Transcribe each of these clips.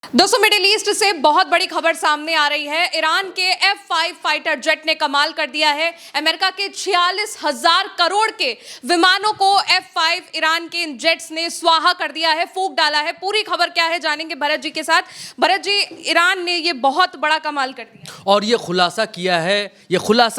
दोस्तों, middle east से बहुत बड़ी खबर सामने आ रही है। ईरान के F-5 फाइटर जेट ने कमाल कर दिया है। अमेरिका के 46,000 करोड़ के विमानों को F-5 ईरान के इन जेट्स ने स्वाहा कर दिया है, फूंक डाला है। पूरी खबर क्या है जानेंगे भरत जी के साथ। भरत जी, ईरान ने ये बहुत बड़ा कमाल कर दिया और ये खुलासा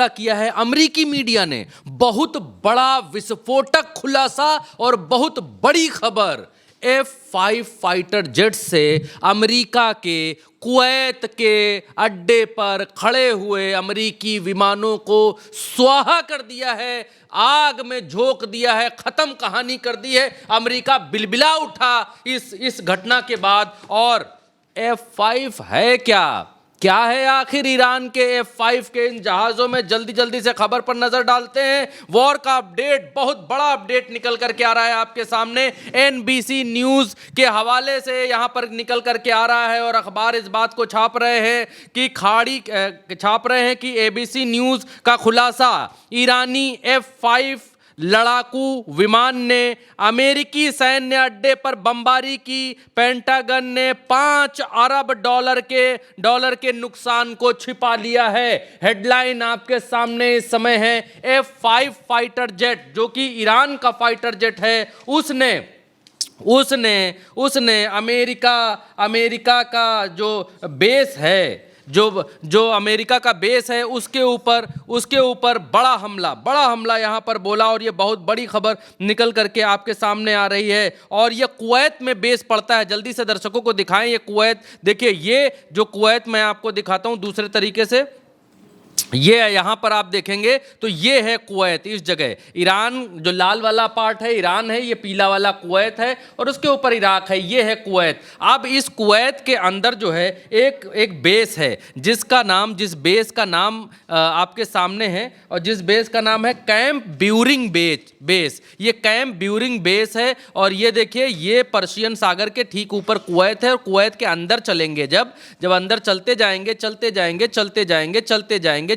किया है अमेरिकी मीडिया ने। बहुत बड़ा विस्फोटक खुलासा और बहुत बड़ी खबर। F-5 फाइटर जेट से अमेरिका के कुवैत के अड्डे पर खड़े हुए अमेरिकी विमानों को स्वाहा कर दिया है, आग में झोंक दिया है, खत्म कहानी कर दी है। अमेरिका बिलबिला उठा इस घटना के बाद। और F-5 है क्या है आखिर ईरान के F-5 के इन जहाज़ों में? जल्दी से खबर पर नज़र डालते हैं। वॉर का अपडेट, बहुत बड़ा अपडेट निकल करके आ रहा है आपके सामने। NBC न्यूज़ के हवाले से यहाँ पर निकल करके आ रहा है और अखबार इस बात को छाप रहे हैं कि ABC न्यूज़ का खुलासा, ईरानी F-5 लड़ाकू विमान ने अमेरिकी सैन्य अड्डे पर बमबारी की। पेंटागन ने $5 अरब डॉलर के नुकसान को छिपा लिया है। हेडलाइन आपके सामने इस समय है। F-5 फाइटर जेट, जो कि ईरान का फाइटर जेट है, उसने अमेरिका का जो बेस है, जो अमेरिका का बेस है, उसके ऊपर बड़ा हमला यहाँ पर बोला। और ये बहुत बड़ी खबर निकल करके आपके सामने आ रही है। और ये कुवैत में बेस पड़ता है। जल्दी से दर्शकों को दिखाएं ये कुवैत। देखिए, ये जो कुवैत मैं आपको दिखाता हूँ दूसरे तरीके से। ये यहाँ पर आप देखेंगे तो ये है कुवैत। इस जगह ईरान, जो लाल वाला पार्ट है ईरान है, ये पीला वाला कुवैत है, और उसके ऊपर इराक है। ये है कुवैत। अब इस कुवैत के अंदर जो है एक बेस है, जिस बेस का नाम आपके सामने है, और जिस बेस का नाम है कैंप ब्यूरिंग बेस। ये कैंप ब्यूरिंग बेस है। और ये देखिए, ये पर्शियन सागर के ठीक ऊपर कुवैत है। और कुवैत के अंदर चलेंगे, जब अंदर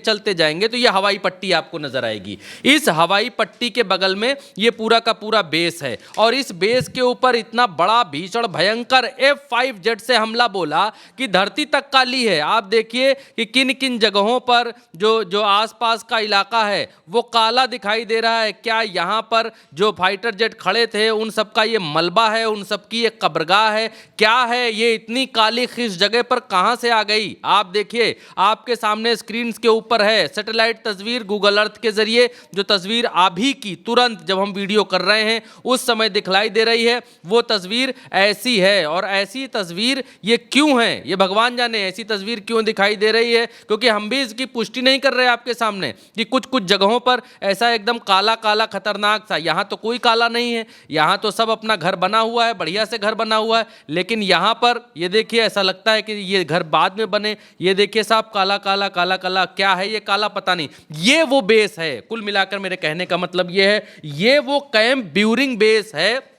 चलते जाएंगे तो ये हवाई पट्टी आपको नजर आएगी। इस हवाई पट्टी के बगल में ये पूरा का पूरा बेस है। और इस बेस के ऊपर इतना बड़ा भीषण भयंकर F-5 जेट से हमला बोला कि धरती तक काली है। आप देखिए कि किन किन जगहों पर जो आसपास का इलाका है वो काला दिखाई दे रहा है। क्या यहाँ पर जो फाइटर जेट खड़े थे उन सबका ये मलबा है, उन सबकी ये कब्रगाह है? क्या है ये इतनी काली खिस जगह पर कहां से आ गई? आप देखिए, आपके सामने स्क्रीन के ऊपर है सैटेलाइट तस्वीर। गूगल अर्थ के जरिए जो तस्वीर अभी की तुरंत जब हम वीडियो कर रहे हैं उस समय दिखलाई दे रही है, वो तस्वीर ऐसी है। और ऐसी तस्वीर ये क्यों है, ये भगवान जाने ऐसी तस्वीर क्यों दिखाई दे रही है, क्योंकि हम भी इसकी पुष्टि नहीं कर रहे आपके सामने कि कुछ जगहों पर ऐसा एकदम काला काला खतरनाक सा। यहां तो कोई काला नहीं है, यहां तो सब अपना घर बना हुआ है, बढ़िया से घर बना हुआ है। लेकिन यहां पर ये देखिए, ऐसा लगता है कि ये घर बाद में बने। ये देखिए साहब, काला काला काला काला, क्या है ये काला पता नहीं। ये वो बेस है। कुल मिलाकर मेरे कहने का मतलब ये है, ये वो कैंप ब्यूरिंग बेस है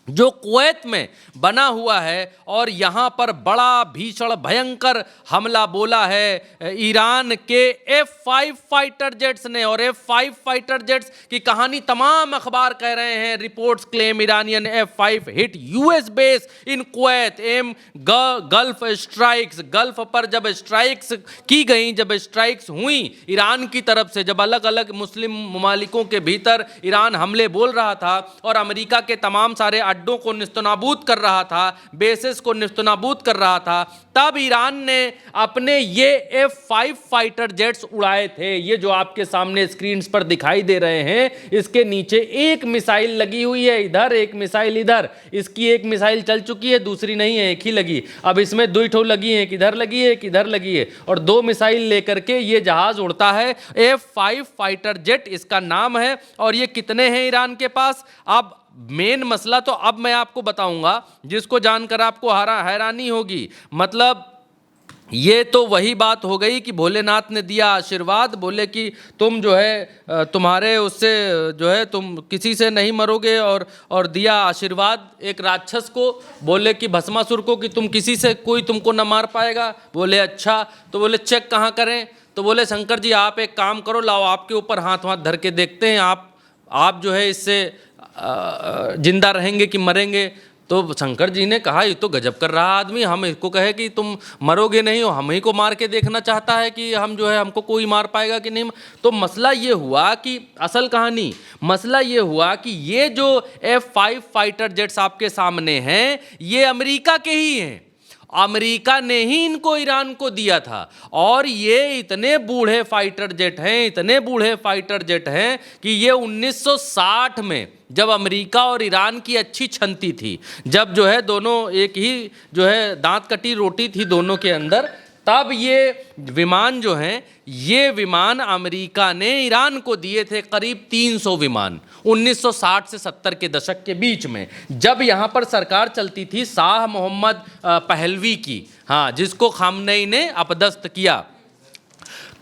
जो कुवैत में बना हुआ है। और यहां पर बड़ा भीषण भयंकर हमला बोला है ईरान के F-5 फाइटर जेट्स ने। और F-5 फाइटर जेट्स की कहानी तमाम अखबार कह रहे हैं। Reports claim Iranian F-5 hit US base in Kuwait amid gulf strikes. Gulf पर जब स्ट्राइक्स की गई, जब स्ट्राइक्स हुई ईरान की तरफ से, जब अलग अलग मुस्लिम ममालिकों के भीतर ईरान हमले बोल रहा था और अमेरिका के तमाम सारे अड्डों को निस्तनाबूद कर रहा था, बेसिस को निस्तनाबूद कर रहा था, तब ईरान ने अपने ये F-5 फाइटर जेट्स उड़ाए थे। ये जो आपके सामने स्क्रीन पर दिखाई दे रहे हैं, इसके नीचे एक मिसाइल लगी हुई है, इधर एक मिसाइल इधर। इसकी एक मिसाइल चल चुकी है, दूसरी नहीं है, एक ही लगी। अब इसमें दो ठो लगी है, किधर लगी है, किधर लगी है, और दो मिसाइल लेकर के ये जहाज उड़ता है। F-5 फाइटर जेट इसका नाम है। और ये कितने हैं ईरान के पास? अब मेन मसला तो अब मैं आपको बताऊंगा, जिसको जानकर आपको हैरानी होगी। मतलब ये तो वही बात हो गई कि भोलेनाथ ने दिया आशीर्वाद, बोले कि तुम जो है तुम्हारे उससे जो है तुम किसी से नहीं मरोगे, और दिया आशीर्वाद एक राक्षस को, बोले कि भस्मासुर को, कि तुम किसी से कोई तुमको न मार पाएगा। बोले अच्छा, तो बोले चेक कहाँ करें? तो बोले शंकर जी आप एक काम करो, लाओ आपके ऊपर हाथ धर के देखते हैं, आप जो है इससे जिंदा रहेंगे कि मरेंगे। तो शंकर जी ने कहा ये तो गजब कर रहा आदमी, हम इसको कहे कि तुम मरोगे नहीं हो, हम ही को मार के देखना चाहता है कि हम जो है हमको कोई मार पाएगा कि नहीं। तो मसला ये हुआ कि असल कहानी मसला ये हुआ कि ये जो F-5 फाइटर जेट्स आपके सामने हैं ये अमेरिका के ही हैं। अमेरिका ने ही इनको ईरान को दिया था और ये इतने बूढ़े फाइटर जेट हैं, इतने बूढ़े फाइटर जेट हैं कि ये 1960 में जब अमेरिका और ईरान की अच्छी छंती थी, जब जो है दोनों एक ही जो है दांत कटी रोटी थी दोनों के अंदर, तब ये विमान जो हैं ये विमान अमेरिका ने ईरान को दिए थे, करीब 300 विमान 1960 से 70 के दशक के बीच में, जब यहाँ पर सरकार चलती थी शाह मोहम्मद पहलवी की, हाँ, जिसको खामनेई ने अपदस्थ किया।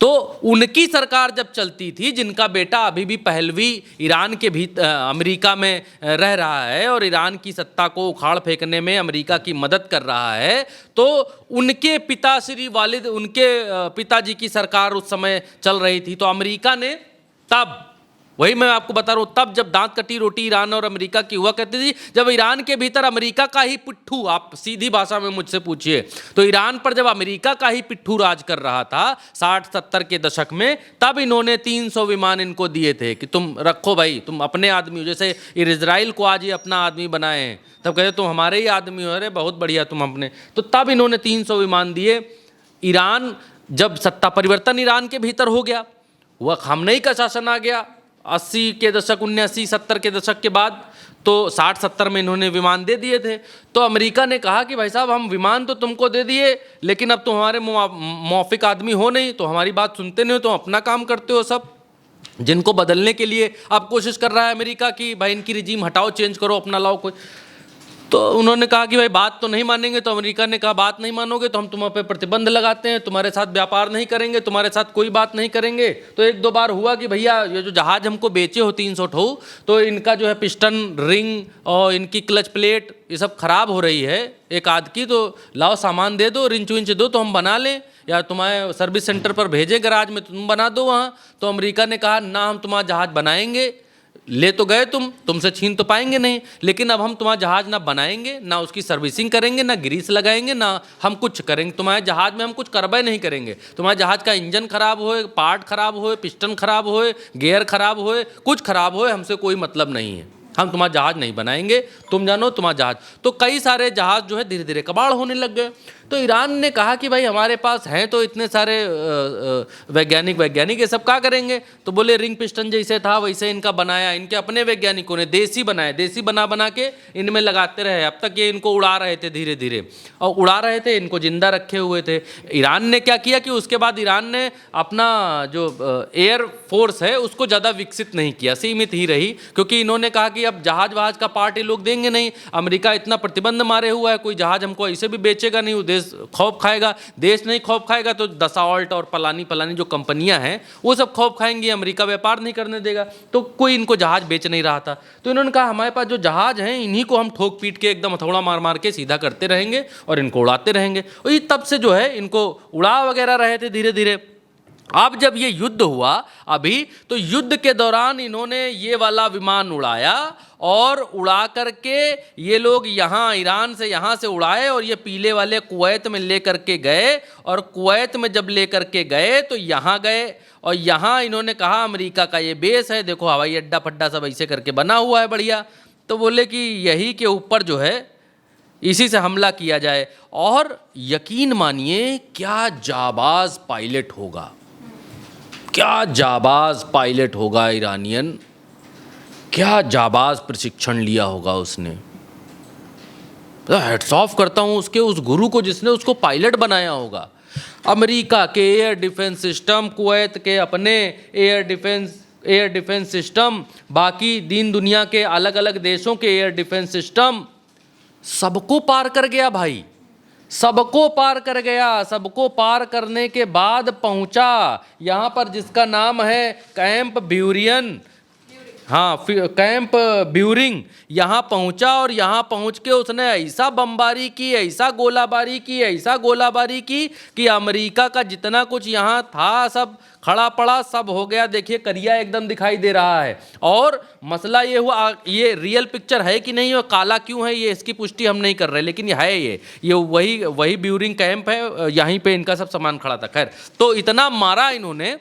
तो उनकी सरकार जब चलती थी, जिनका बेटा अभी भी पहलवी ईरान के अमेरिका में रह रहा है और ईरान की सत्ता को उखाड़ फेंकने में अमेरिका की मदद कर रहा है, तो उनके पिता श्री वालिद, उनके पिताजी की सरकार उस समय चल रही थी। तो अमेरिका ने तब, वही मैं आपको बता रहा हूँ, तब जब दांत कटी रोटी ईरान और अमेरिका की हुआ करती थी, जब ईरान के भीतर अमेरिका का ही पिट्ठू, आप सीधी भाषा में मुझसे पूछिए तो ईरान पर जब अमेरिका का ही पिट्ठू राज कर रहा था 60-70 के दशक में, तब इन्होंने 300 विमान इनको दिए थे कि तुम रखो भाई, तुम अपने आदमी हो। जैसे इजराइल को आज ये अपना आदमी बनाए हैं, तब कहते तुम हमारे ही आदमी हो, अरे बहुत बढ़िया तुम अपने। तो तब इन्होंने 300 विमान दिए। ईरान जब सत्ता परिवर्तन ईरान के भीतर हो गया, वह खामनेई का शासन आ गया 80 के दशक, 1980-70 के दशक के बाद, तो 60-70 में इन्होंने विमान दे दिए थे। तो अमेरिका ने कहा कि भाई साहब हम विमान तो तुमको दे दिए, लेकिन अब तुम हमारे मौफिक आदमी हो नहीं, तो हमारी बात सुनते नहीं हो, तो अपना काम करते हो सब, जिनको बदलने के लिए अब कोशिश कर रहा है अमेरिका की भाई इनकी रिजीम हटाओ, चेंज करो, अपना लाओ कोई। तो उन्होंने कहा कि भाई बात तो नहीं मानेंगे। तो अमेरिका ने कहा बात नहीं मानोगे तो हम तुम पे प्रतिबंध लगाते हैं, तुम्हारे साथ व्यापार नहीं करेंगे, तुम्हारे साथ कोई बात नहीं करेंगे। तो एक दो बार हुआ कि भैया ये जो जहाज हमको बेचे हो 300 ठो, तो इनका जो है पिस्टन रिंग और इनकी क्लच प्लेट ये सब खराब हो रही है एक आध की, तो लाओ सामान दे दो, रिंच विंच दो तो हम बना लें, या तुम्हारे सर्विस सेंटर पर भेजें गराज में, तुम बना दो वहाँ। तो अमेरिका ने कहा ना, हम तुम्हारा जहाज बनाएंगे, ले तो गए तुमसे छीन तो पाएंगे नहीं, लेकिन अब हम तुम्हारा जहाज ना बनाएंगे, ना उसकी सर्विसिंग करेंगे, ना ग्रीस लगाएंगे, ना हम कुछ करेंगे, तुम्हारे जहाज में हम कुछ करबे नहीं करेंगे। तुम्हारे जहाज का इंजन खराब होए, पार्ट खराब होए, पिस्टन खराब होए, गियर खराब होए, कुछ खराब होए, हमसे कोई मतलब नहीं है, हम तुम्हारा जहाज नहीं बनाएंगे, तुम जानो तुम्हारा जहाज। तो कई सारे जहाज जो है धीरे धीरे कबाड़ होने लग गए। तो ईरान ने कहा कि भाई हमारे पास हैं तो इतने सारे वैज्ञानिक ये सब क्या करेंगे। तो बोले रिंग पिस्टन जैसे था वैसे इनका बनाया, इनके अपने वैज्ञानिकों ने देसी बनाए, देसी बना बना के इनमें लगाते रहे। अब तक ये इनको उड़ा रहे थे धीरे धीरे, और उड़ा रहे थे, इनको जिंदा रखे हुए थे। ईरान ने क्या किया कि उसके बाद ईरान ने अपना जो एयर फोर्स है उसको ज़्यादा विकसित नहीं किया, सीमित ही रही, क्योंकि इन्होंने कहा कि अब जहाज वहाज का पार्ट ये लोग देंगे नहीं, अमेरिका इतना प्रतिबंध मारे हुआ है, कोई जहाज हमको ऐसे भी बेचेगा नहीं, वो देश खौफ खाएगा। देश नहीं खौफ खाएगा तो दसाल्ट और पलानी जो कंपनियां हैं वो सब खौफ खाएंगी, अमेरिका व्यापार नहीं करने देगा। तो कोई इनको जहाज बेच नहीं रहा था। तो इन्होंने कहा हमारे पास जो जहाज हैं इन्हीं को हम ठोक पीट के एकदम हथौड़ा मार मार के सीधा करते रहेंगे और इनको उड़ाते रहेंगे। और ये तब से जो है इनको उड़ा वगैरह रहे थे धीरे धीरे। अब जब ये युद्ध हुआ अभी, तो युद्ध के दौरान इन्होंने ये वाला विमान उड़ाया और उड़ा करके ये लोग यहाँ ईरान से यहाँ से उड़ाए और ये पीले वाले कुवैत में ले करके गए। और कुवैत में जब ले करके गए तो यहाँ गए और यहाँ इन्होंने कहा अमेरिका का ये बेस है, देखो हवाई अड्डा फड्डा सब ऐसे करके बना हुआ है बढ़िया। तो बोले कि यही के ऊपर जो है इसी से हमला किया जाए। और यकीन मानिए क्या जाबाज पायलट होगा, क्या जाबाज पायलट होगा ईरानियन, क्या जाबाज प्रशिक्षण लिया होगा उसने। तो हेड्स ऑफ करता हूँ उसके उस गुरु को जिसने उसको पायलट बनाया होगा। अमेरिका के एयर डिफेंस सिस्टम, कुवैत के अपने एयर डिफेंस सिस्टम, बाकी दीन दुनिया के अलग अलग देशों के एयर डिफेंस सिस्टम, सबको पार कर गया भाई, सबको पार कर गया। सबको पार करने के बाद पहुंचा यहाँ पर जिसका नाम है कैंप ब्यूरियन। हाँ, कैंप ब्यूरिंग यहाँ पहुँचा और यहाँ पहुँच के उसने ऐसा बमबारी की, ऐसा गोलाबारी की, ऐसा गोलाबारी की कि अमेरिका का जितना कुछ यहाँ था सब खड़ा पड़ा, सब हो गया। देखिए करिया एकदम दिखाई दे रहा है। और मसला ये हुआ, ये रियल पिक्चर है कि नहीं और काला क्यों है ये इसकी पुष्टि हम नहीं कर रहे, लेकिन ये है, ये वही ब्यूरिंग कैंप है, यहीं पे इनका सब सामान खड़ा था। खैर, तो इतना मारा इन्होंने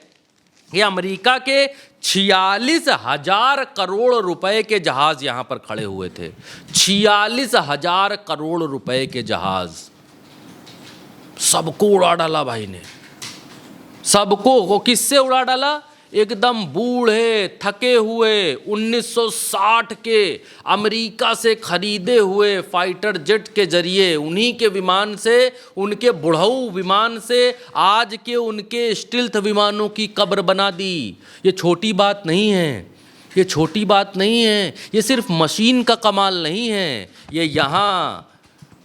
कि अमेरिका के 46,000 करोड़ रुपए के जहाज यहां पर खड़े हुए थे। 46,000 करोड़ रुपए के जहाज, सबको उड़ा डाला भाई ने, सबको। किससे उड़ा डाला? एकदम बूढ़े थके हुए 1960 के अमेरिका से खरीदे हुए फाइटर जेट के जरिए, उन्हीं के विमान से, उनके बुढ़ऊ विमान से आज के उनके स्टिल्थ विमानों की कब्र बना दी। ये छोटी बात नहीं है, ये छोटी बात नहीं है, ये सिर्फ मशीन का कमाल नहीं है, ये यहाँ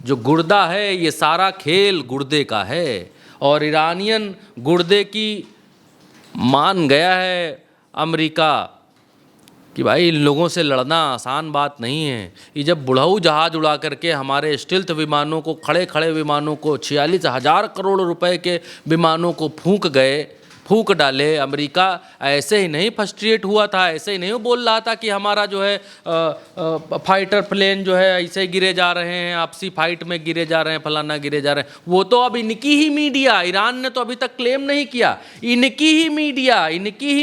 जो गुर्दा है, ये सारा खेल गुर्दे का है। और ईरानियन गुर्दे की मान गया है अमेरिका कि भाई इन लोगों से लड़ना आसान बात नहीं है। ये जब बुढ़ऊ जहाज उड़ा करके हमारे स्टिल्थ विमानों को, खड़े खड़े विमानों को, 46,000 करोड़ रुपए के विमानों को फूंक डाले। अमेरिका ऐसे ही नहीं फ्रस्ट्रेट हुआ था, ऐसे ही नहीं बोल रहा था कि हमारा जो है फाइटर प्लेन जो है ऐसे गिरे जा रहे हैं, आपसी फाइट में गिरे जा रहे हैं, फलाना गिरे जा रहे हैं। वो तो अब इनकी ही मीडिया, ईरान ने तो अभी तक क्लेम नहीं किया, इनकी ही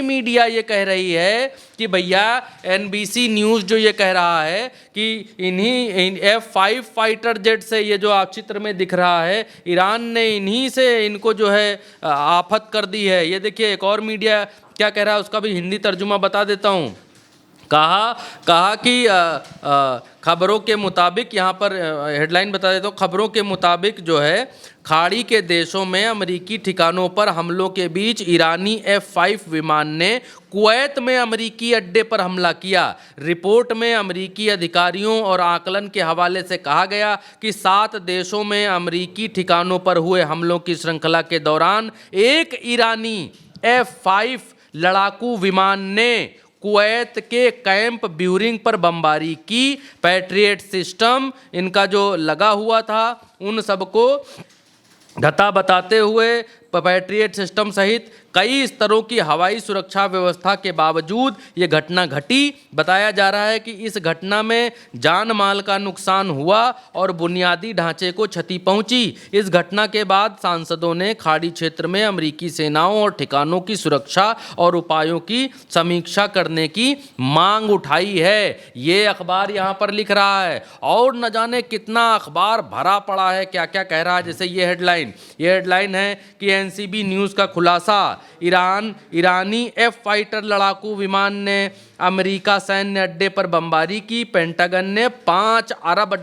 मीडिया ये कह रही है कि भैया NBC न्यूज़ जो ये कह रहा है कि इन्हीं F-5 फाइटर जेट से, ये जो आप चित्र में दिख रहा है, ईरान ने इन्हीं से इनको जो है आफत कर दी है। ये देखिए एक और मीडिया क्या कह रहा है, उसका भी हिंदी तर्जुमा बता देता हूँ। कहा कि खबरों के मुताबिक, यहाँ पर हेडलाइन बता देता हूँ, खबरों के मुताबिक जो है खाड़ी के देशों में अमेरिकी ठिकानों पर हमलों के बीच ईरानी F-5 विमान ने कुवैत में अमेरिकी अड्डे पर हमला किया। रिपोर्ट में अमेरिकी अधिकारियों और आकलन के हवाले से कहा गया कि 7 देशों में अमेरिकी ठिकानों पर हुए हमलों की श्रृंखला के दौरान एक ईरानी F-5 लड़ाकू विमान ने कुवैत के कैंप ब्यूरिंग पर बमबारी की। पैट्रियट सिस्टम इनका जो लगा हुआ था उन सबको धता बताते हुए पैट्रियट सिस्टम सहित कई स्तरों की हवाई सुरक्षा व्यवस्था के बावजूद ये घटना घटी। बताया जा रहा है कि इस घटना में जान माल का नुकसान हुआ और बुनियादी ढांचे को क्षति पहुंची। इस घटना के बाद सांसदों ने खाड़ी क्षेत्र में अमेरिकी सेनाओं और ठिकानों की सुरक्षा और उपायों की समीक्षा करने की मांग उठाई है। ये अखबार यहाँ पर लिख रहा है और न जाने कितना अखबार भरा पड़ा है, क्या क्या कह रहा है। जैसे ये हेडलाइन है कि NCB न्यूज़ का खुलासा, ईरानी F फाइटर लड़ाकू विमान ने अमेरिका सैन्य अड्डे पर बमबारी की। पेंटागन ने $5 अरब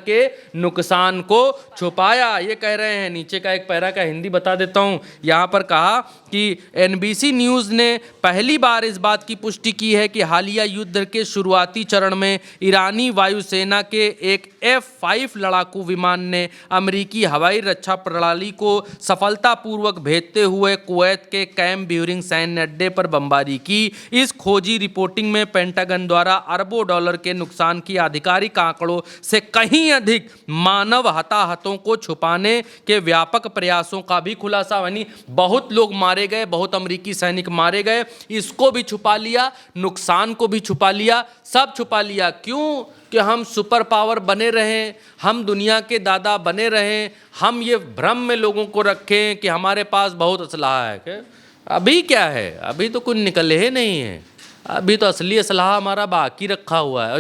के नुकसान को छुपाया, ये कह रहे हैं। नीचे का एक पैरा का हिंदी बता देता हूँ। यहाँ पर कहा कि NBC न्यूज़ ने पहली बार इस बात की पुष्टि की है कि हालिया युद्ध के शुरुआती चरण में ईरानी वायुसेना के एक F-5 लड़ाकू विमान ने अमेरिकी हवाई रक्षा प्रणाली को सफलतापूर्वक भेदते हुए कुवैत के कैंप ब्यूरिंग सैन्य अड्डे पर बमबारी की। इस खोजी रिपोर्टिंग में पेंटागन द्वारा अरबों डॉलर के नुकसान की आधिकारिक आंकड़ों से कहीं अधिक मानव हताहतों को छुपाने के व्यापक प्रयासों का भी खुलासा। यानी बहुत लोग मारे गए, बहुत अमेरिकी सैनिक मारे गए, इसको भी छुपा लिया, नुकसान को भी छुपा लिया, सब छुपा लिया। क्यों? कि हम सुपर पावर बने रहें, हम दुनिया के दादा बने रहें, हम ये भ्रम में लोगों को रखें कि हमारे पास बहुत असलहा है। अभी क्या है? अभी तो कुछ निकले ही नहीं है, अभी तो असली असलहा हमारा बाकी रखा हुआ है। और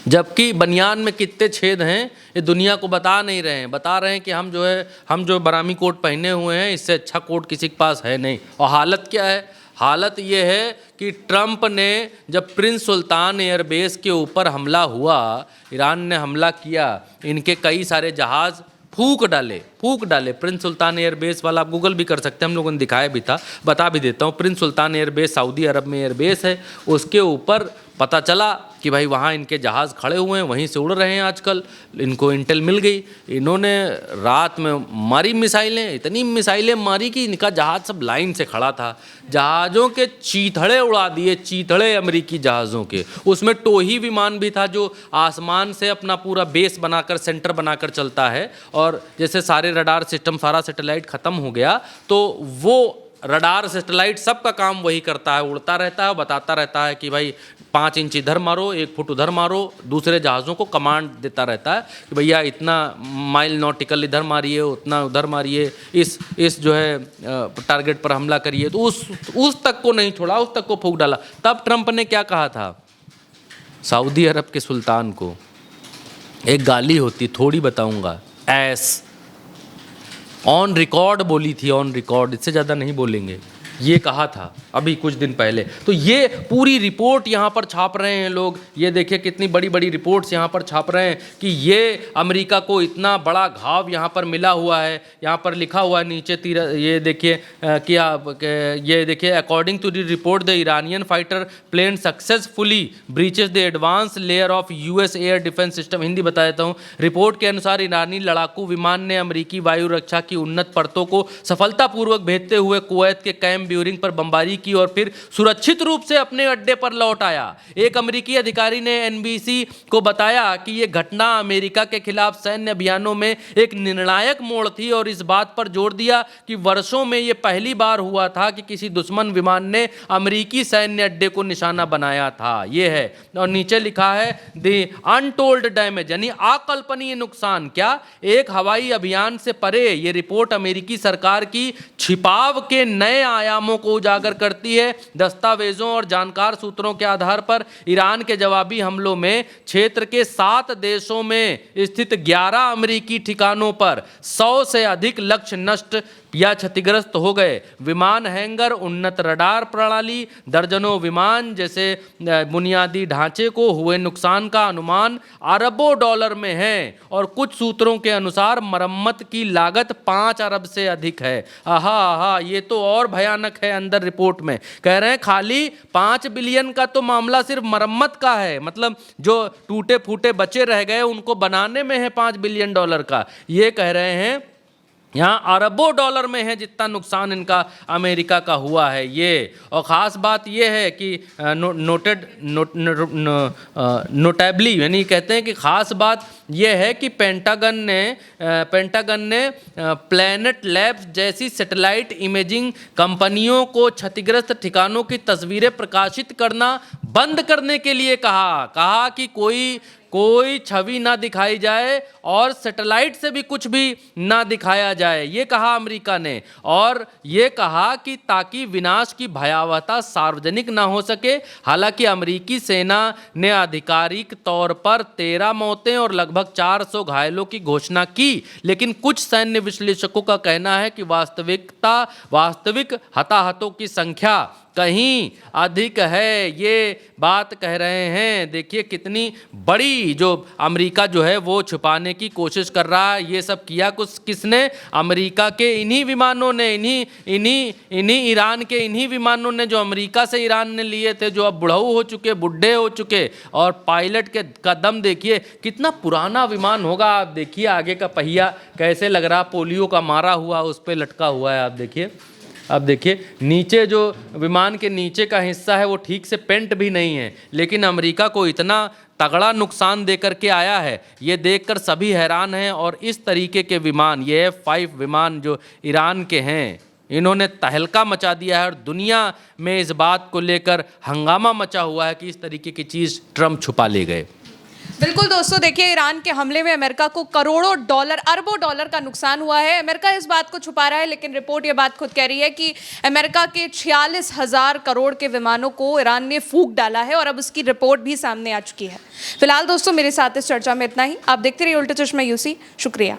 जबकि बनियान में कितने छेद हैं ये दुनिया को बता नहीं रहे हैं। बता रहे हैं कि हम जो बरामी कोट पहने हुए हैं इससे अच्छा कोट किसी के पास है नहीं। और हालत क्या है? हालत ये है कि ट्रंप ने जब प्रिंस सुल्तान एयरबेस के ऊपर हमला हुआ, ईरान ने हमला किया, इनके कई सारे जहाज़ फूंक डाले। प्रिंस सुल्तान एयरबेस वाला आप गूगल भी कर सकते हैं, हम लोगों ने दिखाया भी था, बता भी देता हूँ। प्रिंस सुल्तान एयरबेस सऊदी अरब में एयरबेस है, उसके ऊपर पता चला कि भाई वहाँ इनके जहाज़ खड़े हुए हैं, वहीं से उड़ रहे हैं आजकल। इनको इंटेल मिल गई, इन्होंने रात में मारी मिसाइलें, इतनी मिसाइलें मारी कि इनका जहाज़ सब लाइन से खड़ा था। जहाज़ों के चीथड़े उड़ा दिए, चीथड़े अमेरिकी जहाज़ों के। उसमें टोही विमान भी था जो आसमान से अपना पूरा बेस बनाकर, सेंटर बनाकर चलता है, और जैसे सारे रडार सिस्टम, सारा सैटेलाइट ख़त्म हो गया तो वो रडार सैटेलाइट सबका काम वही करता है, उड़ता रहता है, बताता रहता है कि भाई 5 इंच इधर मारो, 1 फुट उधर मारो, दूसरे जहाज़ों को कमांड देता रहता है कि भैया इतना माइल नॉटिकल इधर मारिए, उतना उधर मारिए, इस जो है टारगेट पर हमला करिए। तो उस तक को नहीं छोड़ा, उस तक को फूंक डाला। तब ट्रंप ने क्या कहा था, सऊदी अरब के सुल्तान को एक गाली होती, थोड़ी बताऊंगा, ऐस ऑन रिकॉर्ड बोली थी, ऑन रिकॉर्ड, इससे ज़्यादा नहीं बोलेंगे, ये कहा था अभी कुछ दिन पहले। तो ये पूरी रिपोर्ट यहाँ पर छाप रहे हैं लोग। ये देखिए कितनी बड़ी बड़ी रिपोर्ट्स यहाँ पर छाप रहे हैं कि ये अमेरिका को इतना बड़ा घाव यहाँ पर मिला हुआ है। यहाँ पर लिखा हुआ है नीचे ये देखिए ये देखिए, according to the report the Iranian fighter plane successfully breaches the advance layer of US air defence system. Hindi बता देता हूँ। रिपोर्ट के अनुसार ईरानी लड़ाकू विमान ने अमेरिकी वायु रक्षा की उन्नत परतों को सफलतापूर्वक भेदते हुए कुवैत के कैम्प ब्यूरिंग पर बमबारी की और फिर सुरक्षित रूप से अपने अड्डे पर लौट आया। एक अमेरिकी अधिकारी ने एनबीसी को बताया कि यह घटना अमेरिका के खिलाफ सैन्य अभियानों में एक निर्णायक मोड़ थी और इस बात पर जोर दिया कि वर्षों में यह पहली बार हुआ था कि किसी दुश्मन विमान ने अमेरिकी सैन्य अड्डे को निशाना बनाया था। यह है, और नीचे लिखा है द अनटोल्ड डैमेज, यानी अकल्पनीय नुकसान। क्या? एक हवाई अभियान से परे यह रिपोर्ट अमेरिकी सरकार की छिपाव के नए आयामों को उजागर करती है। दस्तावेजों और जानकार सूत्रों के आधार पर ईरान के जवाबी हमलों में क्षेत्र के 7 देशों में स्थित 11 अमेरिकी ठिकानों पर 100 से अधिक लक्ष्य नष्ट या क्षतिग्रस्त हो गए। विमान हैंगर, उन्नत रडार प्रणाली, दर्जनों विमान जैसे बुनियादी ढांचे को हुए नुकसान का अनुमान अरबों डॉलर में है और कुछ सूत्रों के अनुसार मरम्मत की लागत 5 अरब से अधिक है। आहा, ये तो और भयानक है। अंदर रिपोर्ट में कह रहे हैं खाली 5 बिलियन का तो मामला सिर्फ मरम्मत का है, मतलब जो टूटे फूटे बचे रह गए उनको बनाने में है 5 बिलियन डॉलर का। ये कह रहे हैं यहाँ अरबों डॉलर में है जितना नुकसान इनका अमेरिका का हुआ है ये। और ख़ास बात ये है कि नोटेबली, यानी कहते हैं कि ख़ास बात यह है कि पेंटागन ने प्लैनेट लैब्स जैसी सैटेलाइट इमेजिंग कंपनियों को क्षतिग्रस्त ठिकानों की तस्वीरें प्रकाशित करना बंद करने के लिए कहा कि कोई छवि ना दिखाई जाए और सैटेलाइट से भी कुछ भी ना दिखाया जाए, ये कहा अमेरिका ने। और ये कहा कि ताकि विनाश की भयावहता सार्वजनिक ना हो सके। हालांकि अमेरिकी सेना ने आधिकारिक तौर पर 13 मौतें और लगभग 400 घायलों की घोषणा की, लेकिन कुछ सैन्य विश्लेषकों का कहना है कि वास्तविक हताहतों की संख्या कहीं अधिक है। ये बात कह रहे हैं। देखिए कितनी बड़ी जो अमेरिका जो है वो छुपाने की कोशिश कर रहा है। ये सब किया किसने? अमेरिका के इन्हीं विमानों ने, इन्हीं ईरान के इन्हीं विमानों ने जो अमेरिका से ईरान ने लिए थे, जो अब बुढ़ऊ हो चुके, बुढ़े हो चुके। और पायलट के दम देखिए, कितना पुराना विमान होगा। आप देखिए आगे का पहिया कैसे लग रहा, पोलियो का मारा हुआ उस पर लटका हुआ है। आप देखिए नीचे जो विमान के नीचे का हिस्सा है वो ठीक से पेंट भी नहीं है, लेकिन अमेरिका को इतना तगड़ा नुकसान देकर के आया है, ये देखकर सभी हैरान हैं। और इस तरीके के विमान, ये F-5 विमान जो ईरान के हैं, इन्होंने तहलका मचा दिया है और दुनिया में इस बात को लेकर हंगामा मचा हुआ है कि इस तरीके की चीज़ ट्रंप छुपा ले गए। बिल्कुल दोस्तों, देखिए ईरान के हमले में अमेरिका को करोड़ों डॉलर, अरबों डॉलर का नुकसान हुआ है। अमेरिका इस बात को छुपा रहा है, लेकिन रिपोर्ट ये बात खुद कह रही है कि अमेरिका के 46,000 करोड़ के विमानों को ईरान ने फूंक डाला है और अब उसकी रिपोर्ट भी सामने आ चुकी है। फिलहाल दोस्तों मेरे साथ इस चर्चा में इतना ही। आप देखते रहिए उल्टा चश्मा यूसी। शुक्रिया।